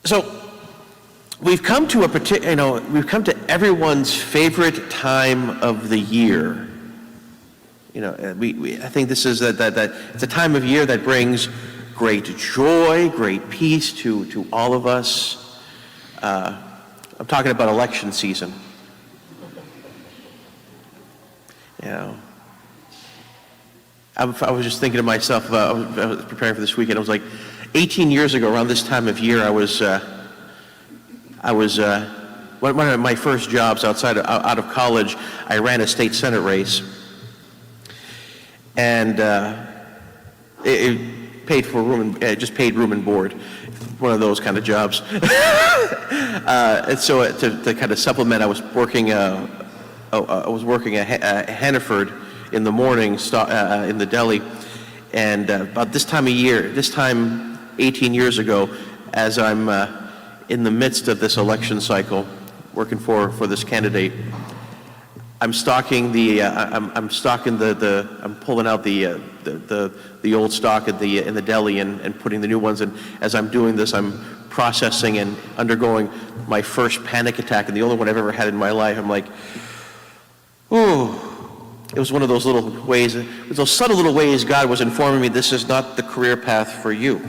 So we've come to we've come to everyone's favorite time of the year. I think this is that it's a time of year that brings great joy, great peace to all of us. I'm talking about election season. I was just thinking to myself, I was preparing for this weekend, I was like, 18 years ago, around this time of year, I was one of my first jobs out of college, I ran a state senate race. And it paid for just paid room and board, one of those kind of jobs. And so to kind of supplement, I was working at Hannaford in the morning in the deli, and about this time 18 years ago, as I'm in the midst of this election cycle, working for this candidate, I'm stocking I'm pulling out the old stock in the deli and putting the new ones in. As I'm doing this, I'm processing and undergoing my first panic attack, and the only one I've ever had in my life. I'm like, ooh. It was one of those little ways, those subtle little ways God was informing me, this is not the career path for you.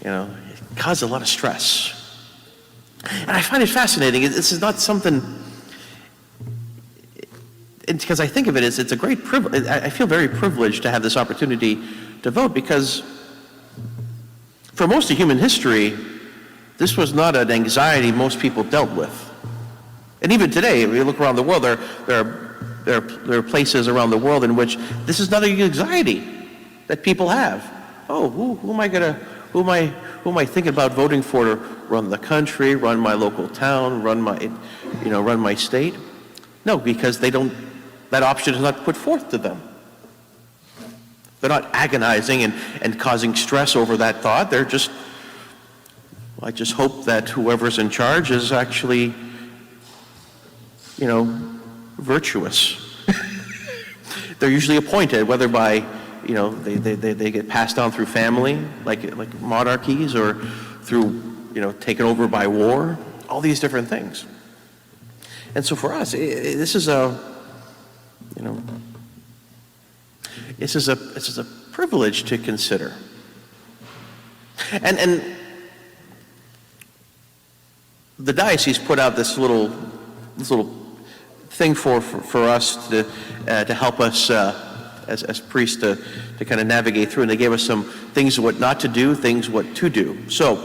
It caused a lot of stress. And I find it fascinating. This is not something, because I think of it as it's a great privilege. I feel very privileged to have this opportunity to vote, because for most of human history, this was not an anxiety most people dealt with. And even today, if you look around the world, there are places around the world in which this is not an anxiety that people have. Oh, who am I thinking about voting for to run the country, run my local town, run my state? No, because that option is not put forth to them. They're not agonizing and causing stress over that thought. They're just, I just hope that whoever's in charge is actually, virtuous. They're usually appointed, whether by, they get passed down through family, like monarchies, or through, taken over by war, all these different things. And so for us, this is a privilege to consider. And the diocese put out this little thing for us to help us as priests to kind of navigate through, and they gave us some things what not to do, things what to do. So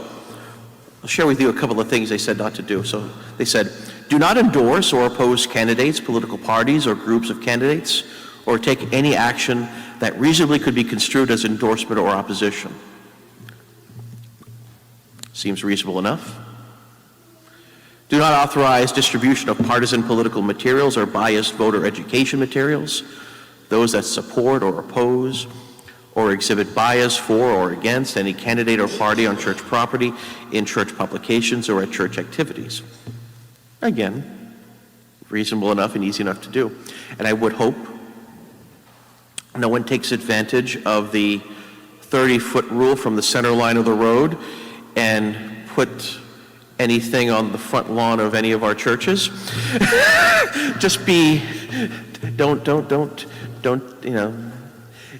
I'll share with you a couple of things they said not to do. So they said, do not endorse or oppose candidates, political parties, or groups of candidates, or take any action that reasonably could be construed as endorsement or opposition. Seems reasonable enough. Do not authorize distribution of partisan political materials or biased voter education materials, those that support or oppose or exhibit bias for or against any candidate or party on church property, in church publications, or at church activities. Again, reasonable enough and easy enough to do. And I would hope no one takes advantage of the 30-foot rule from the center line of the road and put anything on the front lawn of any of our churches. Just don't,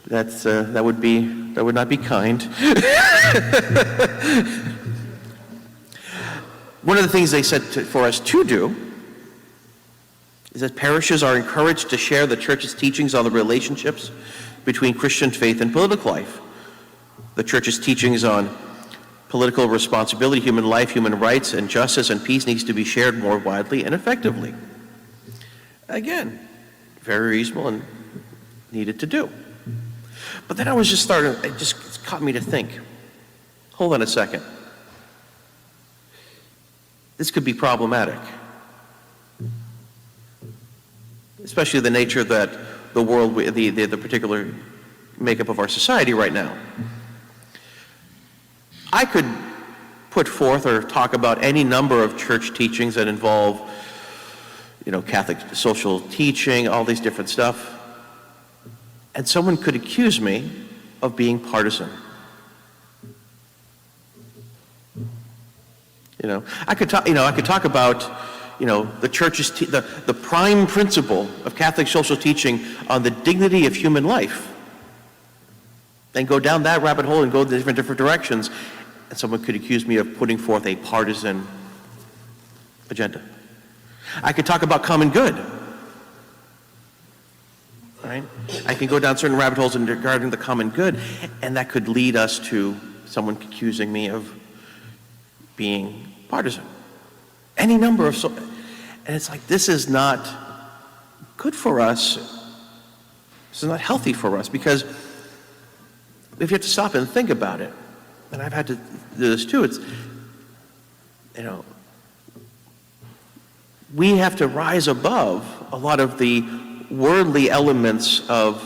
that would not be kind. One of the things they said for us to do is that parishes are encouraged to share the church's teachings on the relationships between Christian faith and political life. The church's teachings on political responsibility, human life, human rights, and justice and peace needs to be shared more widely and effectively. Again, very reasonable and needed to do. But then it just caught me to think, hold on a second. This could be problematic. Especially the nature that the world, the particular makeup of our society right now. I could put forth or talk about any number of church teachings that involve, Catholic social teaching, all these different stuff, and someone could accuse me of being partisan. I could talk about, the church's, the prime principle of Catholic social teaching on the dignity of human life, and go down that rabbit hole and go different directions, and someone could accuse me of putting forth a partisan agenda. I could talk about common good, right? I can go down certain rabbit holes regarding the common good, and that could lead us to someone accusing me of being partisan. Any number of and it's like, this is not good for us. This is not healthy for us, because if you have to stop and think about it, and I've had to do this too, it's, we have to rise above a lot of the worldly elements of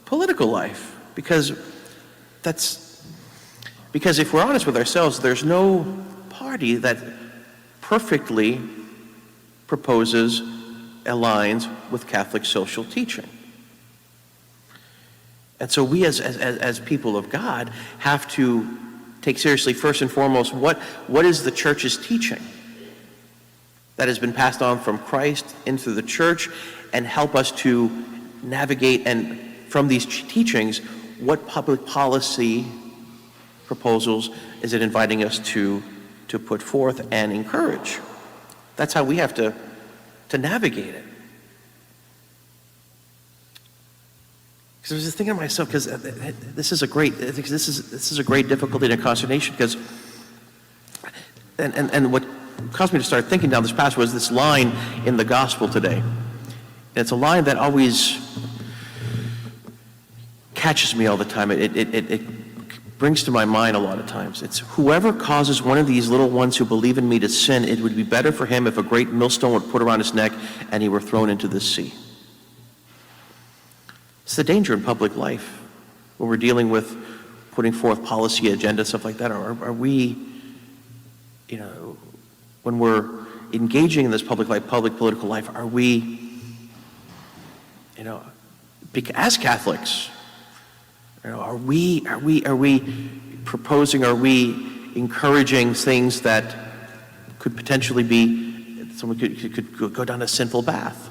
political life, because if we're honest with ourselves, there's no party that perfectly proposes, aligns with Catholic social teaching. And so we as people of God have to take seriously, first and foremost, what is the church's teaching that has been passed on from Christ into the church, and help us to navigate, and from these teachings, what public policy proposals is it inviting us to put forth and encourage. That's how we have to navigate it. Because I was just thinking to myself, because this is a great difficulty and consternation, because and what caused me to start thinking down this path was this line in the gospel today. And it's a line that always catches me all the time. It brings to my mind a lot of times. It's, whoever causes one of these little ones who believe in me to sin, it would be better for him if a great millstone were put around his neck and he were thrown into the sea. It's the danger in public life when we're dealing with putting forth policy agenda, stuff like that. Are we, when we're engaging in this public life, public political life, are we, as Catholics, are we proposing, are we encouraging things that could potentially be, someone could go down a sinful path?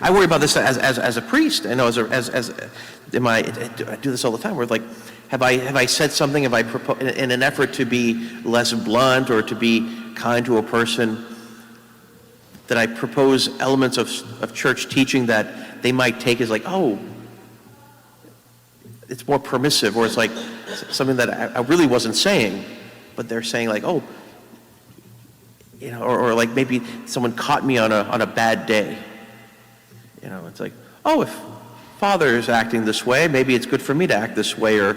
I worry about this as a priest. I know I do this all the time. Where like, have I said something? Have I in an effort to be less blunt or to be kind to a person, that I propose elements of church teaching that they might take as like, oh, it's more permissive, or it's like something that I really wasn't saying, but they're saying like, oh, or like maybe someone caught me on a bad day. It's like, oh, if Father is acting this way, maybe it's good for me to act this way, or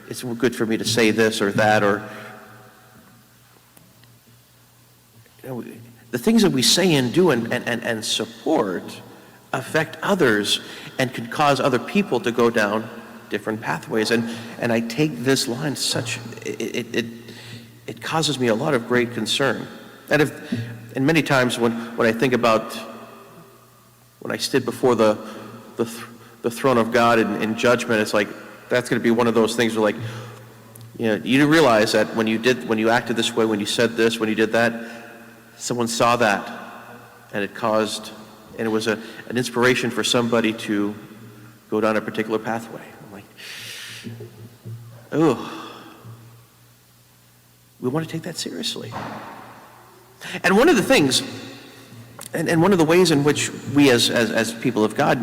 it's good for me to say this or that, or the things that we say and do and support affect others and can cause other people to go down different pathways. And I take this line it causes me a lot of great concern. And many times when I think about when I stood before the throne of God in judgment, it's like, that's going to be one of those things where like, you didn't realize that when you acted this way, when you said this, when you did that, someone saw that, and it was an inspiration for somebody to go down a particular pathway. I'm like, oh, we want to take that seriously. And one of the things, and one of the ways in which we as people of God,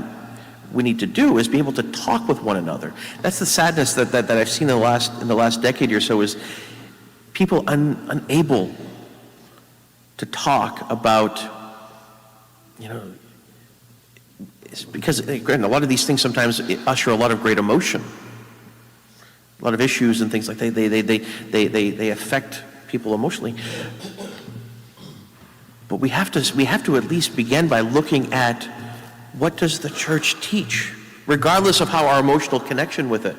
we need to do is be able to talk with one another. That's the sadness that I've seen in the last decade or so, is people unable to talk about, it's because, again, a lot of these things sometimes usher a lot of great emotion, a lot of issues and things like that. They affect people emotionally. But we have to at least begin by looking at, what does the church teach, regardless of how our emotional connection with it.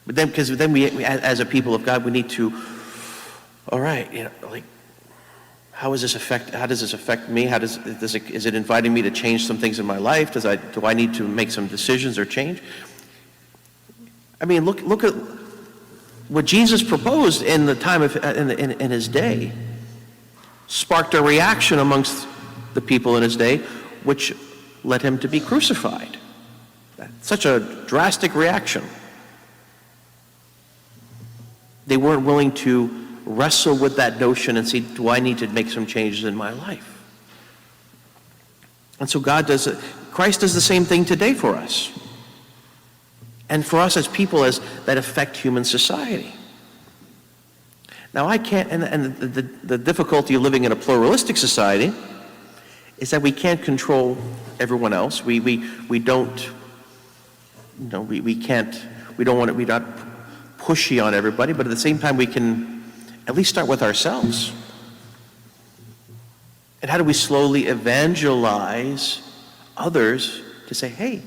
But then, because then we as a people of God, we need to, all right, like, how does this affect me? Is it inviting me to change some things in my life? Do I need to make some decisions or change? I mean, look at What Jesus proposed in the time of in his day sparked a reaction amongst the people in his day, which led him to be crucified. Such a drastic reaction. They weren't willing to wrestle with that notion and see, do I need to make some changes in my life? And so Christ does the same thing today for us. And for us as people that affect human society. Now I can't, and the difficulty of living in a pluralistic society is that we can't control everyone else. We're not pushy on everybody, but at the same time we can at least start with ourselves. And how do we slowly evangelize others to say, hey,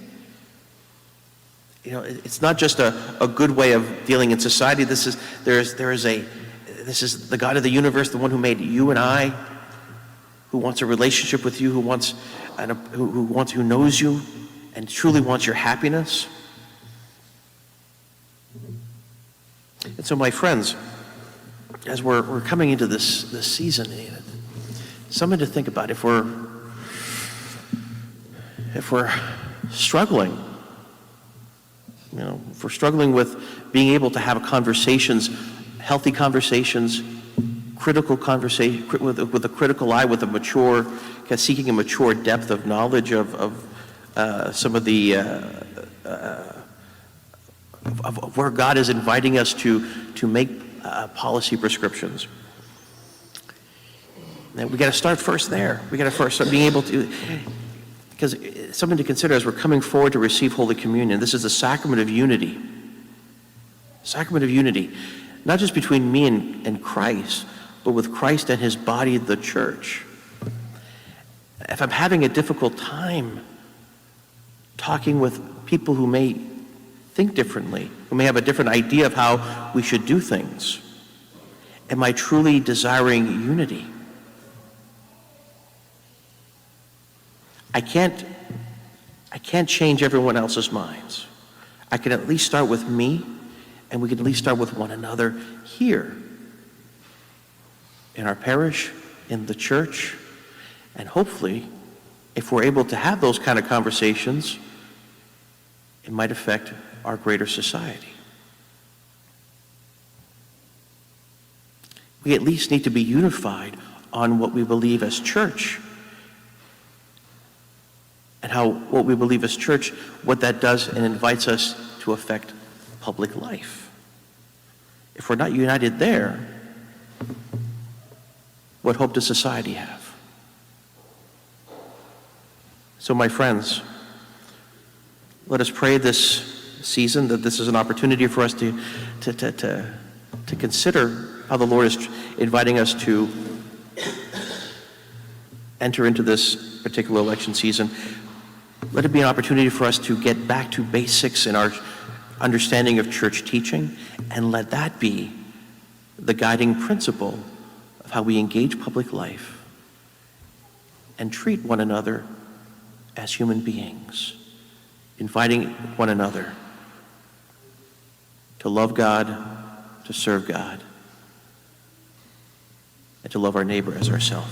it's not just a good way of dealing in society. This is the God of the universe, the one who made you and I, who wants a relationship with you, who knows you and truly wants your happiness. And so, my friends, as we're coming into this season, something to think about. If we're struggling, if we're struggling with being able to have conversations, healthy conversations, critical conversation with a critical eye, with a mature, seeking a mature depth of knowledge of some of the of where God is inviting us to make policy prescriptions. And we got to start first there. We got to first start being able to, because it's something to consider as we're coming forward to receive Holy Communion. This is the sacrament of unity. Sacrament of unity, not just between me and Christ, but with Christ and his body, the church. If I'm having a difficult time talking with people who may think differently, who may have a different idea of how we should do things, am I truly desiring unity? I can't change everyone else's minds. I can at least start with me, and we can at least start with one another here in our parish, in the church, and hopefully, if we're able to have those kind of conversations, it might affect our greater society. We at least need to be unified on what we believe as church, and what we believe as church, what that does and invites us to affect public life. If we're not united there, what hope does society have? So, my friends, let us pray this season that this is an opportunity for us to consider how the Lord is inviting us to enter into this particular election season. Let it be an opportunity for us to get back to basics in our understanding of church teaching, and let that be the guiding principle of how we engage public life and treat one another as human beings, inviting one another to love God, to serve God, and to love our neighbor as ourselves.